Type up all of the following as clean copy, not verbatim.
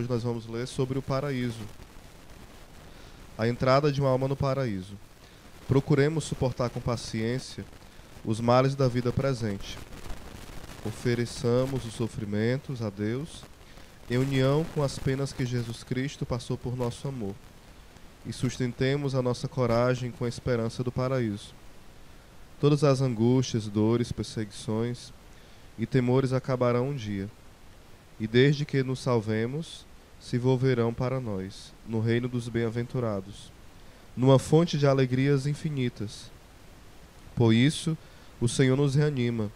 Hoje nós vamos ler sobre o paraíso. A entrada de uma alma no paraíso. Procuremos suportar com paciência os males da vida presente. Ofereçamos os sofrimentos a Deus em união com as penas que Jesus Cristo passou por nosso amor. E sustentemos a nossa coragem com a esperança do paraíso. Todas as angústias, dores, perseguições e temores acabarão um dia. E desde que nos salvemos, se volverão para nós, no reino dos bem-aventurados, numa fonte de alegrias infinitas. Por isso, o Senhor nos reanima.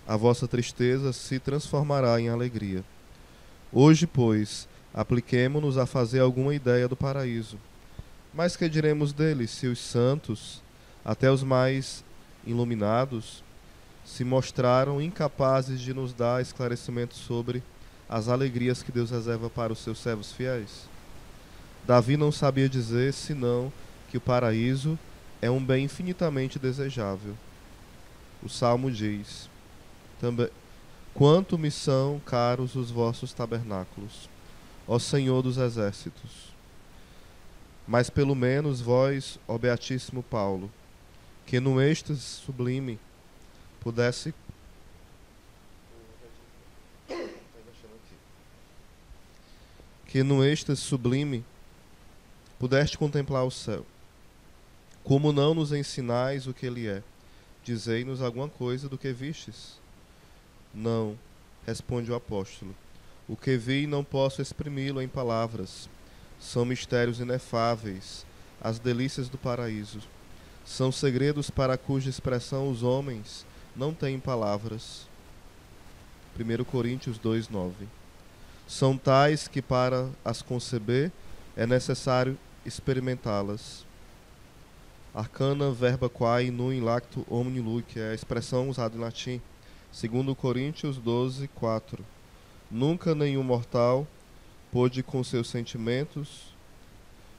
A vossa tristeza se transformará em alegria. Hoje, pois, apliquemo-nos a fazer alguma ideia do paraíso. Mas que diremos dele, se os santos, até os mais iluminados, se mostraram incapazes de nos dar esclarecimento sobre as alegrias que Deus reserva para os seus servos fiéis? Davi não sabia dizer senão que o paraíso é um bem infinitamente desejável. O Salmo diz também: quanto me são caros os vossos tabernáculos, ó Senhor dos exércitos. Mas pelo menos vós, ó Beatíssimo Paulo, que no êxtase sublime pudesse pudeste contemplar o céu. Como não nos ensinais o que ele é? Dizei-nos alguma coisa do que vistes. Não, responde o apóstolo. O que vi não posso exprimi-lo em palavras. São mistérios inefáveis, as delícias do paraíso. São segredos para cuja expressão os homens não têm palavras. 1 Coríntios 2:9. São tais que para as conceber é necessário experimentá-las. Arcana verba quae nunc lacto omni luce, é a expressão usada em latim. 2 Coríntios 12:4. Nunca nenhum mortal pôde com seus sentimentos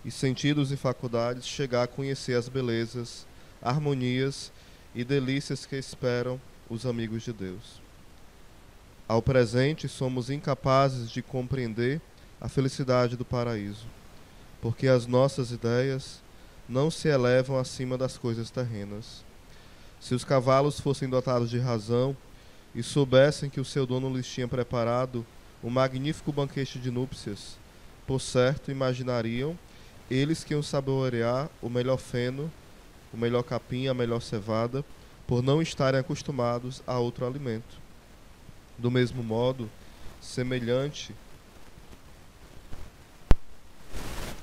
e sentidos e faculdades chegar a conhecer as belezas, harmonias e delícias que esperam os amigos de Deus. Ao presente, somos incapazes de compreender a felicidade do paraíso, porque as nossas ideias não se elevam acima das coisas terrenas. Se os cavalos fossem dotados de razão e soubessem que o seu dono lhes tinha preparado um magnífico banquete de núpcias, por certo imaginariam eles que iam saborear o melhor feno, o melhor capim, a melhor cevada, por não estarem acostumados a outro alimento. Do mesmo modo, semelhante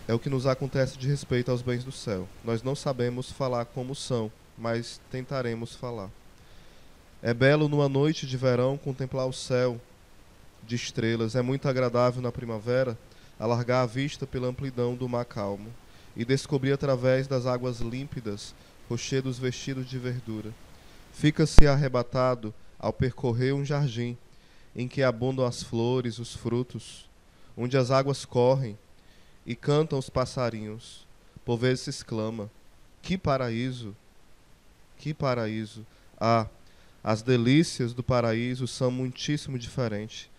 é o que nos acontece de respeito aos bens do céu. Nós não sabemos falar como são, mas tentaremos falar. É belo numa noite de verão contemplar o céu de estrelas. É muito agradável na primavera alargar a vista pela amplidão do mar calmo e descobrir através das águas límpidas rochedos vestidos de verdura. Fica-se arrebatado ao percorrer um jardim em que abundam as flores, os frutos, onde as águas correm e cantam os passarinhos. Por vezes se exclama: que paraíso! Que paraíso! Ah, as delícias do paraíso são muitíssimo diferentes.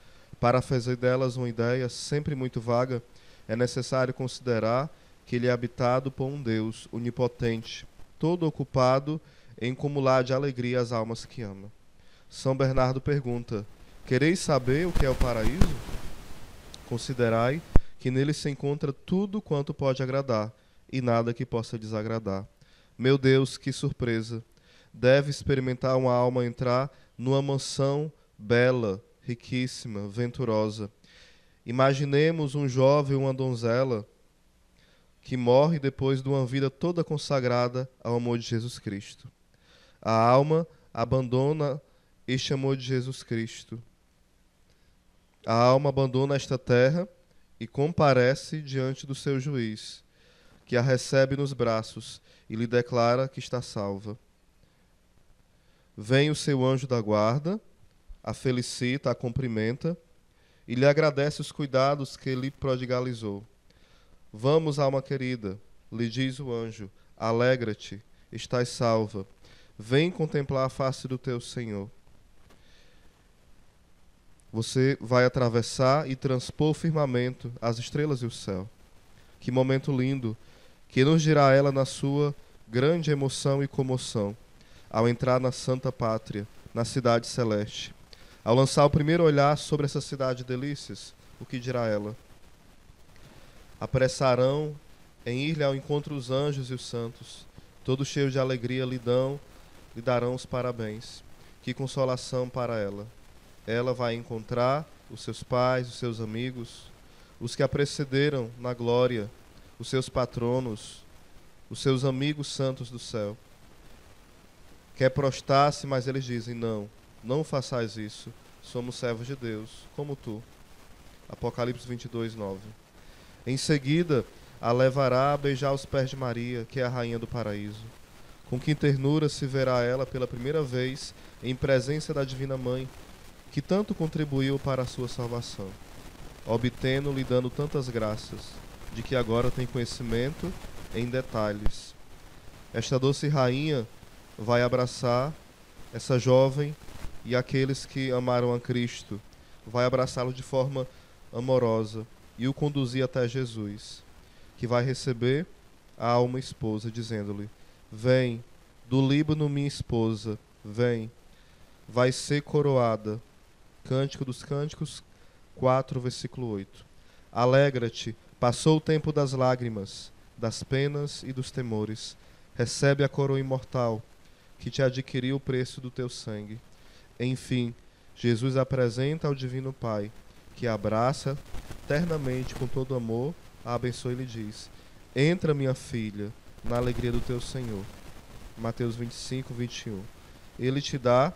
Para fazer delas uma ideia sempre muito vaga, é necessário considerar que ele é habitado por um Deus onipotente, todo ocupado em cumular de alegria as almas que ama. São Bernardo pergunta: quereis saber o que é o paraíso? Considerai que nele se encontra tudo quanto pode agradar e nada que possa desagradar. Meu Deus, que surpresa! Deve experimentar uma alma entrar numa mansão bela, riquíssima, venturosa. Imaginemos um jovem ou uma donzela que morre depois de uma vida toda consagrada ao amor de Jesus Cristo. A alma abandona este amor de Jesus Cristo. A alma abandona esta terra e comparece diante do seu juiz, que a recebe nos braços e lhe declara que está salva. Vem o seu anjo da guarda, a felicita, a cumprimenta e lhe agradece os cuidados que lhe prodigalizou. Vamos, alma querida, lhe diz o anjo, alegra-te, estás salva. Vem contemplar a face do teu Senhor. Você vai atravessar e transpor o firmamento, as estrelas e o céu. Que momento lindo! Que nos dirá ela na sua grande emoção e comoção, ao entrar na Santa Pátria, na cidade celeste. Ao lançar o primeiro olhar sobre essa cidade de delícias, o que dirá ela? Apressarão em ir-lhe ao encontro os anjos e os santos, todos cheios de alegria lhe darão os parabéns. Que consolação para ela! Ela vai encontrar os seus pais, os seus amigos, os que a precederam na glória, os seus patronos, os seus amigos santos do céu. Quer prostrar-se, mas eles dizem, não façais isso, somos servos de Deus, como tu. Apocalipse 22, 9. Em seguida, a levará a beijar os pés de Maria, que é a rainha do paraíso. Com que ternura se verá ela pela primeira vez em presença da Divina Mãe, que tanto contribuiu para a sua salvação, obtendo-lhe dando tantas graças, de que agora tem conhecimento em detalhes. Esta doce rainha vai abraçar essa jovem e aqueles que amaram a Cristo, vai abraçá-lo de forma amorosa e o conduzir até Jesus, que vai receber a alma esposa, dizendo-lhe, vem, do Líbano minha esposa, vem, vai ser coroada. Cântico dos Cânticos 4, versículo 8. Alegra-te, passou o tempo das lágrimas, das penas e dos temores. Recebe a coroa imortal, que te adquiriu o preço do teu sangue. Enfim, Jesus apresenta ao Divino Pai, que abraça ternamente com todo amor, a abençoa e lhe diz, entra, minha filha, na alegria do teu Senhor. Mateus 25, 21. Ele te dá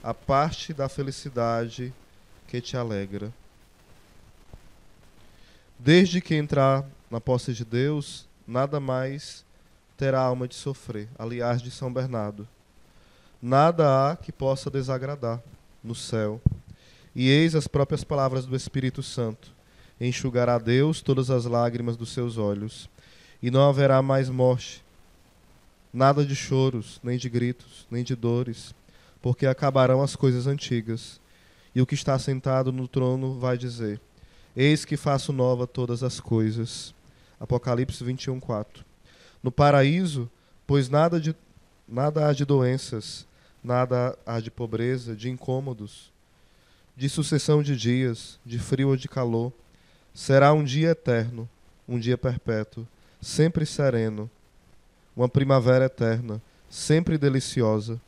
a parte da felicidade que te alegra. Desde que entrar na posse de Deus, nada mais terá alma de sofrer. Aliás, de São Bernardo. Nada há que possa desagradar no céu. E eis as próprias palavras do Espírito Santo. Enxugará Deus todas as lágrimas dos seus olhos, e não haverá mais morte, nada de choros, nem de gritos, nem de dores, porque acabarão as coisas antigas. E o que está sentado no trono vai dizer, eis que faço nova todas as coisas. Apocalipse 21, 4. No paraíso, pois nada há de doenças, nada há de pobreza, de incômodos, de sucessão de dias, de frio ou de calor. Será um dia eterno, um dia perpétuo, sempre sereno, uma primavera eterna, sempre deliciosa.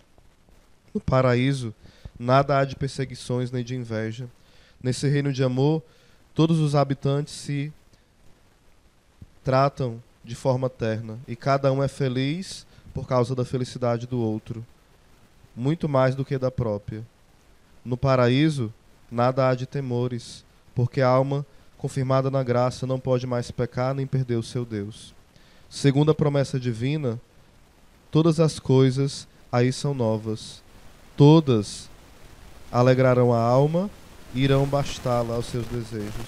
No paraíso, nada há de perseguições nem de inveja. Nesse reino de amor, todos os habitantes se tratam de forma terna, e cada um é feliz por causa da felicidade do outro, muito mais do que da própria. No paraíso, nada há de temores, porque a alma, confirmada na graça, não pode mais pecar nem perder o seu Deus. Segundo a promessa divina, todas as coisas aí são novas. Todas alegrarão a alma e irão bastá-la aos seus desejos.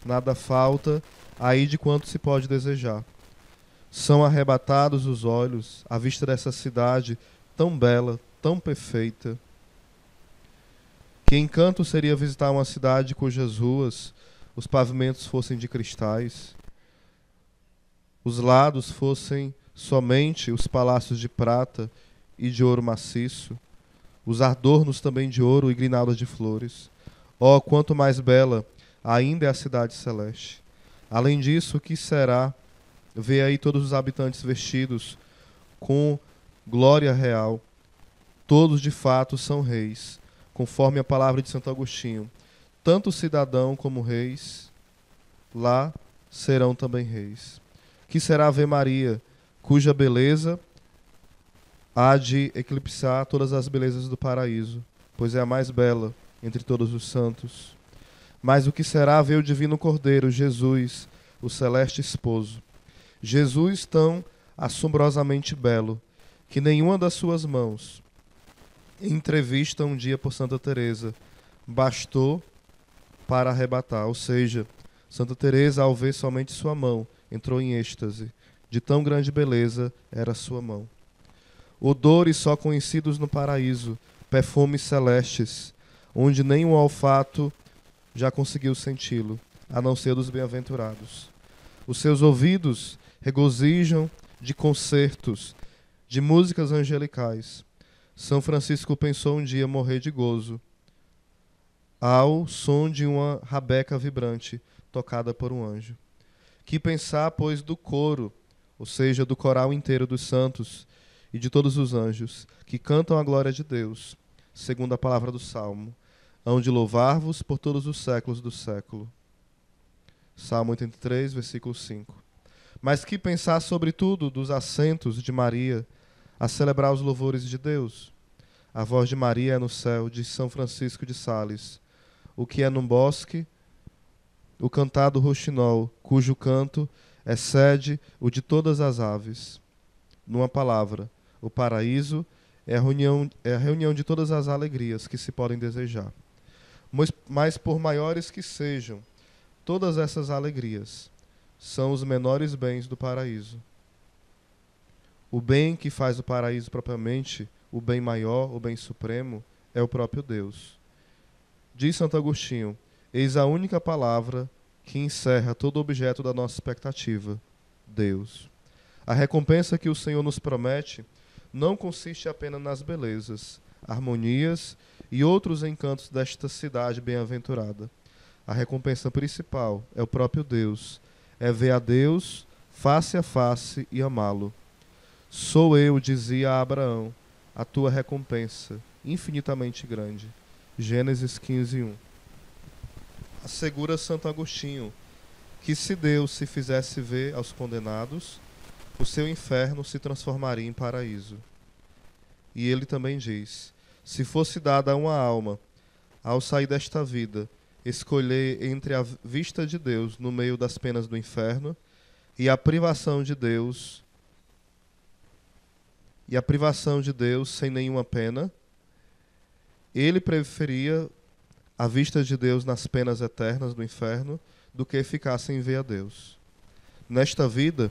Nada falta aí de quanto se pode desejar. São arrebatados os olhos à vista dessa cidade tão bela, tão perfeita. Que encanto seria visitar uma cidade cujas ruas, os pavimentos fossem de cristais, os lados fossem somente os palácios de prata e de ouro maciço, os adornos também de ouro e grinaldas de flores. Oh, quanto mais bela ainda é a cidade celeste. Além disso, o que será ver aí todos os habitantes vestidos com glória real? Todos de fato são reis, conforme a palavra de Santo Agostinho. Tanto cidadão como reis, lá serão também reis. Que será ver Maria, cuja beleza há de eclipsar todas as belezas do paraíso, pois é a mais bela entre todos os santos. Mas o que será ver o divino Cordeiro, Jesus, o celeste esposo? Jesus tão assombrosamente belo, que nenhuma das suas mãos, entrevista um dia por Santa Teresa, bastou para arrebatar. Ou seja, Santa Teresa, ao ver somente sua mão, entrou em êxtase. De tão grande beleza era sua mão. Odores só conhecidos no paraíso, perfumes celestes, onde nenhum olfato já conseguiu senti-lo, a não ser dos bem-aventurados. Os seus ouvidos regozijam de concertos, de músicas angelicais. São Francisco pensou um dia morrer de gozo, ao som de uma rabeca vibrante, tocada por um anjo. Que pensar, pois, do coro, ou seja, do coral inteiro dos santos e de todos os anjos, que cantam a glória de Deus, segundo a palavra do Salmo, hão de louvar-vos por todos os séculos do século. Salmo 83, versículo 5. Mas que pensar, sobretudo, dos assentos de Maria a celebrar os louvores de Deus? A voz de Maria é no céu, de São Francisco de Sales. O que é num bosque, o cantar do roxinol, cujo canto excede o de todas as aves. Numa palavra, o paraíso é a reunião de todas as alegrias que se podem desejar. Mas por maiores que sejam, todas essas alegrias são os menores bens do paraíso. O bem que faz o paraíso propriamente, o bem maior, o bem supremo, é o próprio Deus. Diz Santo Agostinho: eis a única palavra que encerra todo objeto da nossa expectativa: Deus. A recompensa que o Senhor nos promete não consiste apenas nas belezas, harmonias e outros encantos desta cidade bem-aventurada. A recompensa principal é o próprio Deus, é ver a Deus face a face e amá-lo. Sou eu, dizia a Abraão, a tua recompensa, infinitamente grande. Gênesis 15:1. Assegura Santo Agostinho que se Deus se fizesse ver aos condenados, o seu inferno se transformaria em paraíso. E ele também diz: se fosse dada a uma alma, ao sair desta vida, escolher entre a vista de Deus no meio das penas do inferno e a privação de Deus sem nenhuma pena, ele preferia a vista de Deus nas penas eternas do inferno do que ficar sem ver a Deus. Nesta vida,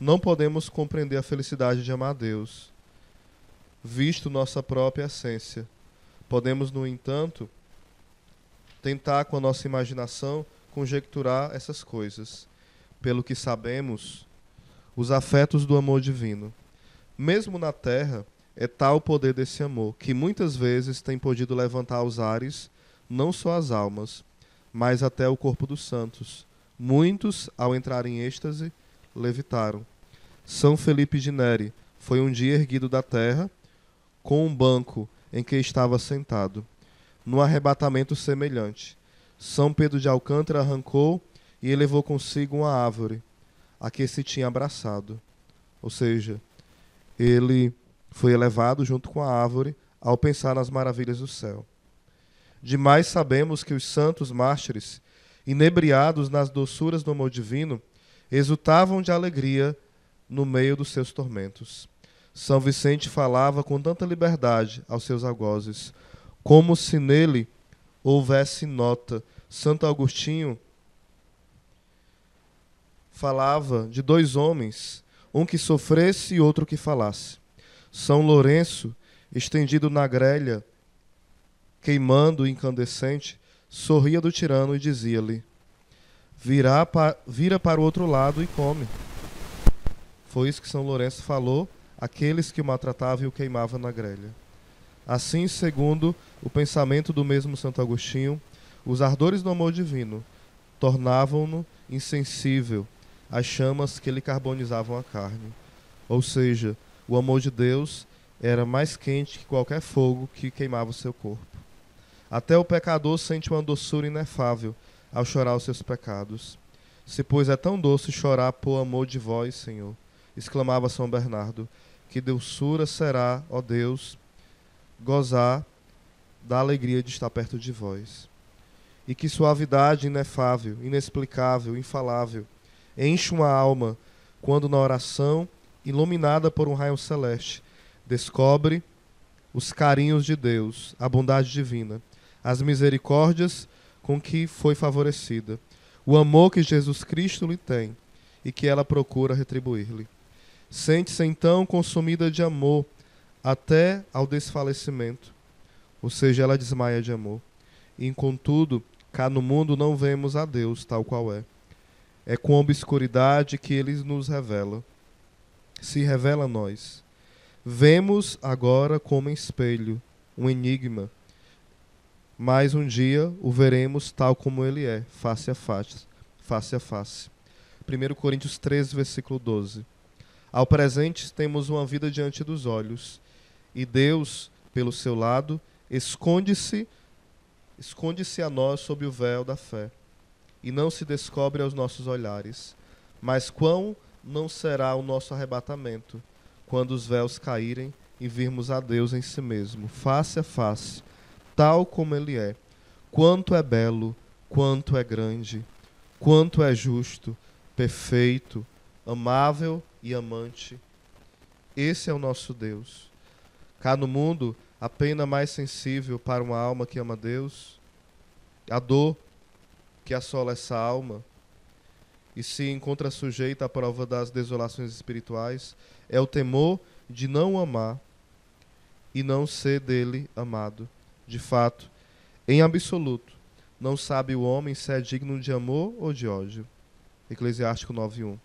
não podemos compreender a felicidade de amar a Deus, visto nossa própria essência. Podemos, no entanto, tentar com a nossa imaginação conjecturar essas coisas. Pelo que sabemos, os afetos do amor divino. Mesmo na terra, é tal o poder desse amor, que muitas vezes tem podido levantar aos ares não só as almas, mas até o corpo dos santos. Muitos, ao entrar em êxtase, levitaram. São Felipe de Neri foi um dia erguido da terra, com um banco em que estava sentado, num arrebatamento semelhante. São Pedro de Alcântara arrancou e elevou consigo uma árvore, a que se tinha abraçado. Ou seja, ele foi elevado junto com a árvore ao pensar nas maravilhas do céu. Demais sabemos que os santos mártires, inebriados nas doçuras do amor divino, exultavam de alegria no meio dos seus tormentos. São Vicente falava com tanta liberdade aos seus algozes, como se nele houvesse nota. Santo Agostinho falava de dois homens, um que sofresse e outro que falasse. São Lourenço, estendido na grelha, queimando incandescente, sorria do tirano e dizia-lhe: vira para o outro lado e come. Foi isso que São Lourenço falou àqueles que o maltratavam e o queimavam na grelha. Assim, segundo o pensamento do mesmo Santo Agostinho, os ardores do amor divino tornavam-no insensível às chamas que lhe carbonizavam a carne. Ou seja, o amor de Deus era mais quente que qualquer fogo que queimava o seu corpo. Até o pecador sente uma doçura inefável ao chorar os seus pecados. Se, pois, é tão doce chorar por amor de vós, Senhor, exclamava São Bernardo, que doçura será, ó Deus, gozar da alegria de estar perto de vós. E que suavidade inefável, inexplicável, infalável, enche uma alma quando na oração, iluminada por um raio celeste, descobre os carinhos de Deus, a bondade divina, as misericórdias com que foi favorecida, o amor que Jesus Cristo lhe tem e que ela procura retribuir-lhe. Sente-se então consumida de amor até ao desfalecimento, ou seja, ela desmaia de amor. E contudo, cá no mundo não vemos a Deus tal qual é. É com a obscuridade que ele nos revela. Se revela a nós. Vemos agora como em espelho, um enigma, mas um dia o veremos tal como ele é, face a face. Face a face. 1 Coríntios 13, versículo 12. Ao presente temos uma vida diante dos olhos, e Deus, pelo seu lado, esconde-se a nós sob o véu da fé, e não se descobre aos nossos olhares. Mas quão não será o nosso arrebatamento, quando os véus caírem e virmos a Deus em si mesmo, face a face, tal como ele é. Quanto é belo, quanto é grande, quanto é justo, perfeito, amável e amante. Esse é o nosso Deus. Cá no mundo, a pena mais sensível para uma alma que ama Deus, a dor que assola essa alma e se encontra sujeita à prova das desolações espirituais, é o temor de não amar e não ser dele amado. De fato, em absoluto, não sabe o homem se é digno de amor ou de ódio. Eclesiástico 9:1.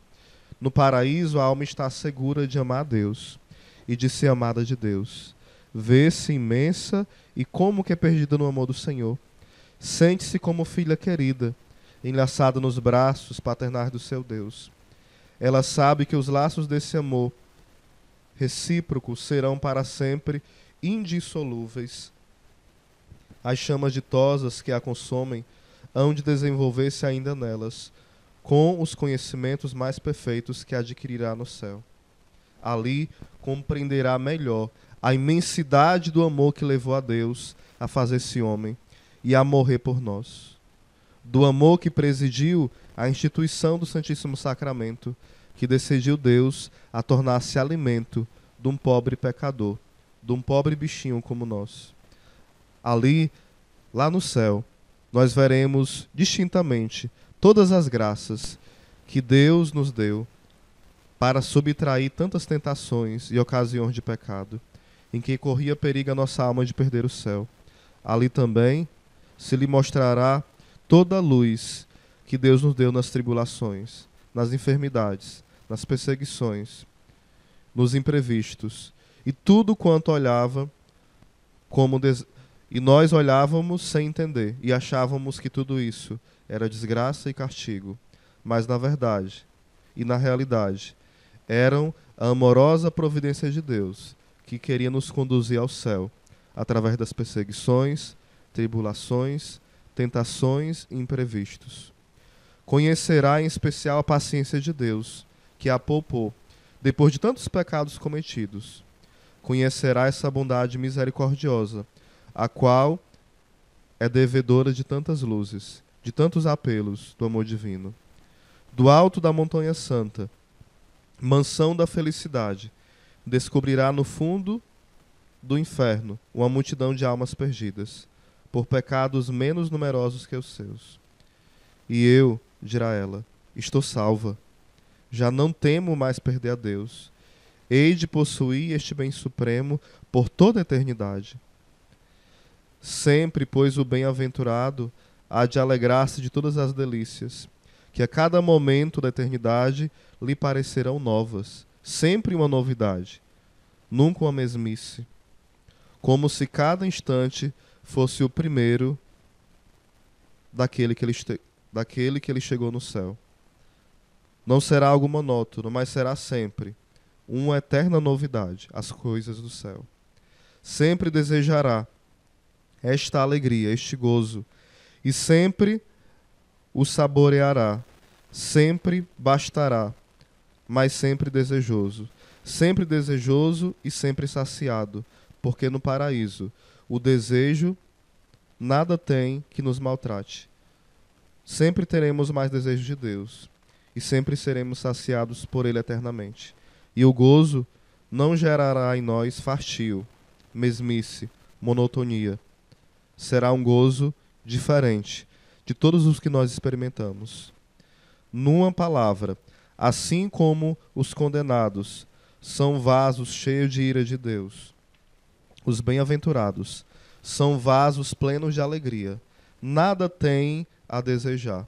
No paraíso, a alma está segura de amar a Deus e de ser amada de Deus. Vê-se imensa e como que é perdida no amor do Senhor. Sente-se como filha querida, enlaçada nos braços paternais do seu Deus. Ela sabe que os laços desse amor recíproco serão para sempre indissolúveis. As chamas ditosas que a consomem hão de desenvolver-se ainda nelas, com os conhecimentos mais perfeitos que adquirirá no céu. Ali compreenderá melhor a imensidade do amor que levou a Deus a fazer-se homem e a morrer por nós. Do amor que presidiu a instituição do Santíssimo Sacramento, que decidiu Deus a tornar-se alimento de um pobre pecador, de um pobre bichinho como nós. Ali, lá no céu, nós veremos distintamente todas as graças que Deus nos deu para subtrair tantas tentações e ocasiões de pecado, em que corria perigo a nossa alma de perder o céu. Ali também se lhe mostrará toda a luz que Deus nos deu nas tribulações, nas enfermidades, nas perseguições, nos imprevistos, e tudo quanto olhava e nós olhávamos sem entender e achávamos que tudo isso era desgraça e castigo, mas na verdade e na realidade eram a amorosa providência de Deus que queria nos conduzir ao céu através das perseguições, tribulações, tentações e imprevistos. Conhecerá em especial a paciência de Deus, que a poupou, depois de tantos pecados cometidos. Conhecerá essa bondade misericordiosa, a qual é devedora de tantas luzes, de tantos apelos do amor divino. Do alto da montanha santa, mansão da felicidade, descobrirá no fundo do inferno uma multidão de almas perdidas, por pecados menos numerosos que os seus. E eu, dirá ela, estou salva. Já não temo mais perder a Deus. Hei de possuir este bem supremo por toda a eternidade. Sempre, pois, o bem-aventurado há de alegrar-se de todas as delícias, que a cada momento da eternidade lhe parecerão novas, sempre uma novidade, nunca uma mesmice, como se cada instante fosse o primeiro daquele que ele chegou no céu. Não será algo monótono, mas será sempre uma eterna novidade, as coisas do céu. Sempre desejará esta alegria, este gozo, e sempre o saboreará, sempre bastará, mas sempre desejoso e sempre saciado, porque no paraíso o desejo nada tem que nos maltrate. Sempre teremos mais desejo de Deus e sempre seremos saciados por Ele eternamente. E o gozo não gerará em nós fastio, mesmice, monotonia. Será um gozo diferente de todos os que nós experimentamos. Numa palavra, assim como os condenados são vasos cheios de ira de Deus, os bem-aventurados são vasos plenos de alegria, nada têm a desejar.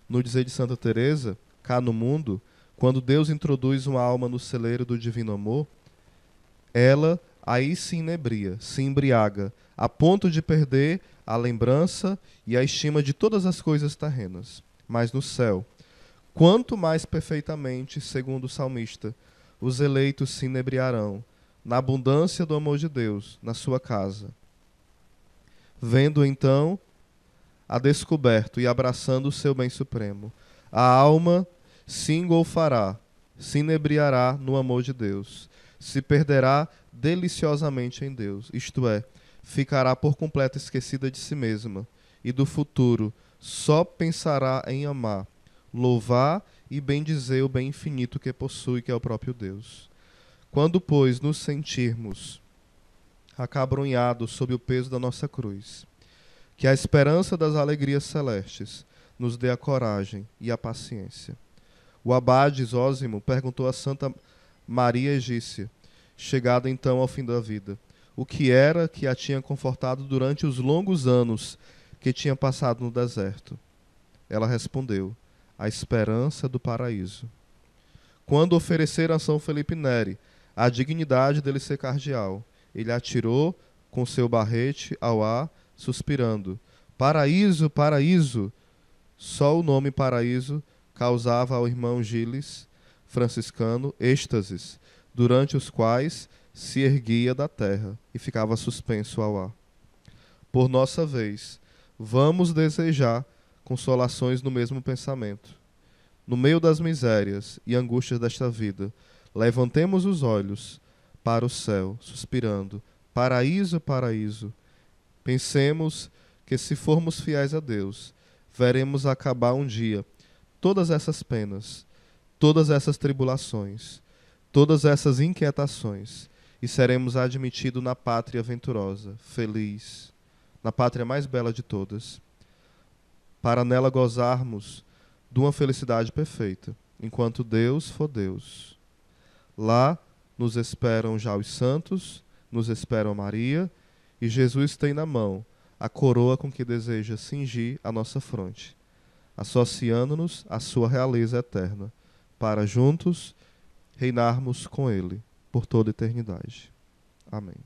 No dizer de Santa Teresa, cá no mundo, quando Deus introduz uma alma no celeiro do divino amor, ela aí se inebria, se embriaga, a ponto de perder a lembrança e a estima de todas as coisas terrenas. Mas no céu, quanto mais perfeitamente, segundo o salmista, os eleitos se inebriarão, na abundância do amor de Deus, na sua casa. Vendo então a descoberto e abraçando o seu bem supremo, a alma se engolfará, se inebriará no amor de Deus, se perderá deliciosamente em Deus, isto é, ficará por completo esquecida de si mesma, e do futuro só pensará em amar, louvar e bendizer o bem infinito que possui, que é o próprio Deus. Quando, pois, nos sentirmos acabrunhados sob o peso da nossa cruz, que a esperança das alegrias celestes nos dê a coragem e a paciência. O abade Zósimo perguntou a Santa Maria Egícia, chegada então ao fim da vida, o que era que a tinha confortado durante os longos anos que tinha passado no deserto. Ela respondeu: a esperança do paraíso. Quando ofereceram a São Felipe Neri a dignidade dele ser cardeal, ele atirou com seu barrete ao ar, suspirando: paraíso, paraíso! Só o nome paraíso causava ao irmão Gilles, franciscano, êxtases, durante os quais se erguia da terra e ficava suspenso ao ar. Por nossa vez, vamos desejar consolações no mesmo pensamento. No meio das misérias e angústias desta vida, levantemos os olhos para o céu, suspirando: paraíso, paraíso. Pensemos que, se formos fiéis a Deus, veremos acabar um dia todas essas penas, todas essas tribulações, todas essas inquietações, e seremos admitidos na pátria venturosa, feliz, na pátria mais bela de todas, para nela gozarmos de uma felicidade perfeita, enquanto Deus for Deus. Lá nos esperam já os santos, nos esperam Maria, e Jesus tem na mão a coroa com que deseja cingir a nossa fronte, associando-nos à sua realeza eterna, para juntos reinarmos com Ele por toda a eternidade. Amém.